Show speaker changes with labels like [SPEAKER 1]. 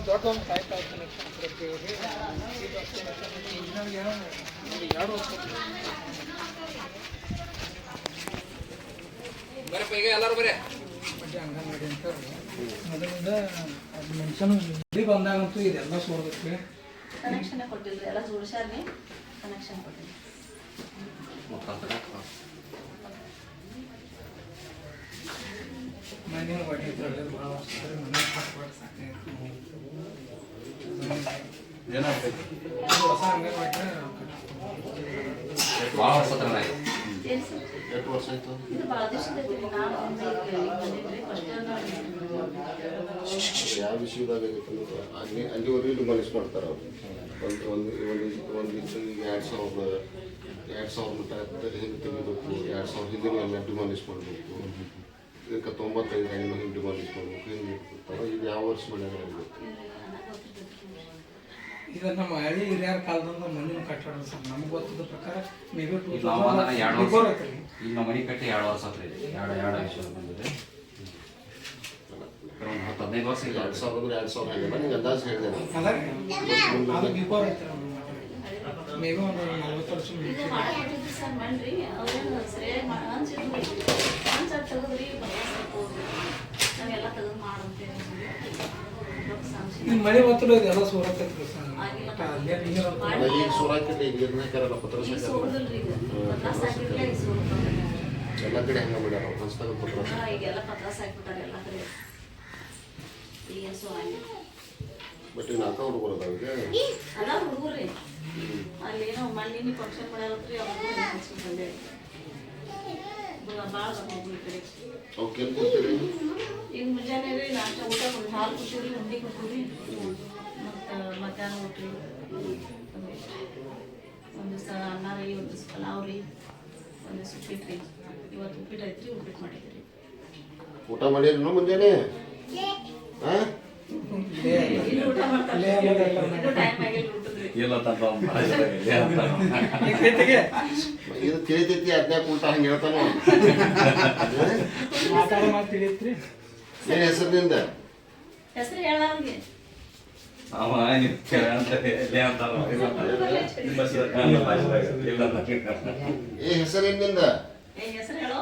[SPEAKER 1] ದೊಡ್ಡ ಒಂದು ಕಾಯಿ ಕನೆಕ್ಷನ್ ಕೊಡ್ತೀವಿ ಎರಡು
[SPEAKER 2] ಬರಪ್ಪ ಈಗ ಎಲ್ಲರೂ ಬರೇ
[SPEAKER 1] ಅಂಗನವಾಡಿ ಅಂತ ಅದರಿಂದ ಅದು ಮೆನ್ಷನ್ ಇಲ್ಲಿ ಬಂದಾಗಂತೂ ಇದೆಲ್ಲ ಸೋಡ್ಬೇಕು
[SPEAKER 3] ಕನೆಕ್ಷನ್ ಕೊಟ್ಟಿಲ್ಲ ಎಲ್ಲ ಜೋಡಿಸ್ಯಾರಿ ಕನೆಕ್ಷನ್ ಕೊಟ್ಟಿಲ್ಲ
[SPEAKER 1] ಮನೆ ಹೊಡಿ ಇದ್ರಲ್ಲಿ ಭಾಳ ವರ್ಷ ಮನೆ ಕಟ್ಬಾರ್ದು ಸಾಕಾಯ್ತು
[SPEAKER 4] ಏನಾಗ್ತೈತಿ
[SPEAKER 1] ಹೊಸ ಅಂಗನವಾಡಿ
[SPEAKER 4] ಭಾಳ ವರ್ಷ ತನ
[SPEAKER 3] ಏನು ಸರ್
[SPEAKER 4] ಎಷ್ಟು ವರ್ಷ ಆಯ್ತು
[SPEAKER 3] ಇದು ಭಾಳ ದಿವಸದೈತಿ ನಾನು ಬಂದಿದ್ರಿ ಫಸ್ಟ್
[SPEAKER 5] ಯಾವ ವಿಷಯದಾಗ ಅಲ್ಲಿವರೆಗೂ ಡಿಮಾಲಿಷ್ ಮಾಡ್ತಾರೆ ಅವರು ಒಂದು ಈಗ 2,000 ಮಟ್ಟ ಹಿಂದೆ ತೆಗಿಬೇಕು 2,000 ಹಿಂದಿನ ಎಲ್ಲ ಡಿಮಾಲಿಷ್ ಮಾಡಬೇಕು ಇದಕ್ಕೆ 95 ಹಿಂಗೆ ಡಿಮಾಲಿಷ್ ಮಾಡಬೇಕು ಹಿಂಗೆ ಇರ್ತಾರೆ ಇದು ಯಾವ ವರ್ಷ ಮಾಡ್ಯಾರ
[SPEAKER 1] ಇದು ನಮ್ಮ ಹಳ್ಳಿ ಹಿರಿಯರ ಕಾಲದಿಂದ ಮಣ್ಣಿನ ಕಟ್ಟಡ ಸರ್ ನಮ್ಗೆ ಗೊತ್ತಿದ್ದ ಪ್ರಕಾರ ಮೇಬಿ
[SPEAKER 4] ಈಗ ನಾವು ಮನೆ ಕಟ್ಟಿ 2 ವರ್ಷ ಆತ್ರಿ ಎರಡು ವರ್ಷ ಬಂದಿದೆ ಒಂದು 10-15 ವರ್ಷ ಇಲ್ಲ
[SPEAKER 5] 2,000 ಅಂದ್ರೆ 2,000 ಹೇಳಿಲ್ಲ ನಿಂಗೆ ಅಂದಾಜು ಹೇಳಿದೆ
[SPEAKER 1] ಅದು ಬಿಫೋರ್ ಐತೆ ಮೇಬಿ ಒಂದು 40 ವರ್ಷ
[SPEAKER 3] ಇದು ಮಾಡಕ್ಕಿದ್ದು ಸರ್ ಮಾಡ್ರಿ ಅವ್ರೇನು ಸರಿಯಾಗಿ ಅನ್ಸಿದ್ರಿ ಅನ್ಸರ್ ತೆಗೆದ್ರಿ ನಾವೆಲ್ಲ ತೆಗೆದು ಮಾಡಂತೇಳಿ
[SPEAKER 1] ಈಗ ಮಳೆ ಒತ್ತಡ ಇದೆಲ್ಲ ಸೋರತ್ತೈತ್ರಿ ಸರ್ ಅಲ್ಲೇ ನೀರು
[SPEAKER 5] ಈಗ ಸೂರಾಕಿಟ್ಟು ಈಗ ನೀರನ್ನ ಹಾಕ್ಯಾರಲ್ಲ ಪತ್ರ
[SPEAKER 3] ಈಗ ಸೋರ್ದಲ್ರಿ ಈಗ ಪತ್ರಾಸ್ ಹಾಕಿರ್ಲೇ ಈಗ ಸೋರ್ತಾವ
[SPEAKER 5] ಎಲ್ಲ ಕಡೆ ಹಂಗೆ ಮಾಡ್ಯಾರ ಹೊಸ್ದಾಗ ಪತ್ರ
[SPEAKER 3] ಈಗೆಲ್ಲ ಪತ್ರಾಸ್ ಹಾಕ್ಬಿಟ್ಟಾರೆ ಎಲ್ಲ ಕಡೆ ಈಗ ಸೋರಾಗಿಲ್ಲ
[SPEAKER 5] ಬಟ್ ಈಗ 4 ಹುಡುಗರು ಅದಾವಿಗೆ
[SPEAKER 3] ಅಲ್ಲ ಹುಡುಗರ್ರಿ ಅಲ್ಲೇನೋ ಮಣ್ಣಿನ ಫಂಕ್ಷನ್ ಮಾಡ್ಯಾರತ್ರಿ ಅವ್ರು ಹಚ್ಕೊಂಡು ಬಂದೆ ಭಾಳ ಹುಡುಗರು ಕಡೆ
[SPEAKER 5] ಅವಕ್ಕೆ ಏನು ಕೊಡ್ತೀರಿ
[SPEAKER 3] ಈಗ ಮುಂಜಾನೆ ರೀ ನಾಷ್ಟ ಊಟ ಹಾಲು ಕೊಟ್ಟಿವ್ರಿ ಉಂಡಿ ಕೊಟ್ಟಿವ್ರಿ ಮತ್ತು ಮಧ್ಯಾಹ್ನ ಊಟ ರೀ ಒಂದು ದಿವಸ ಅನ್ನ ರೀ ಒಂದು ದಿವಸ ಪಲಾವ್ ರೀ ಒಂದು ದಿವಸ ಉಪ್ಪಿಟ್ಟು ರೀ ಇವತ್ತು ಉಪ್ಪಿಟ್ಟು ಐತ್ರಿ ಉಪ್ಪಿಟ್ಟು ಮಾಡಿದ್ರಿ
[SPEAKER 5] ಊಟ ಮಾಡಿರಿ ಮುಂಜಾನೆ ಹಾಂ
[SPEAKER 3] ಇಲ್ಲಿ ಊಟ ಮಾಡ್ತಾರೆ ಇನ್ನೂ ಟೈಮ್ ಆಗಿಲ್ಲ ಊಟದ್ರಿ
[SPEAKER 4] ಇಲ್ಲ
[SPEAKER 5] ಇದು ತಿಳಿತೈತಿ ಅದ್ನ್ಯಾಕ ಊಟ ಹಂಗೆ ಹೇಳ್ತಾನೆ
[SPEAKER 1] ಮಾತಾಡ ಮಾತು ತಿಳಿಯತ್ರಿ
[SPEAKER 5] ಏನು ಹೆಸರು ನಿಂದ
[SPEAKER 3] ಹೆಸರು ಹೇಳ ಅವ್ರಿಗೆ
[SPEAKER 4] ಅವ ನೀವು ಕೇಳ ಅಂತ ಇಲ್ಲ
[SPEAKER 5] ಏ ಹೆಸರು ಏನಿಂದ
[SPEAKER 3] ಹೆಸರು ಹೇಳೋ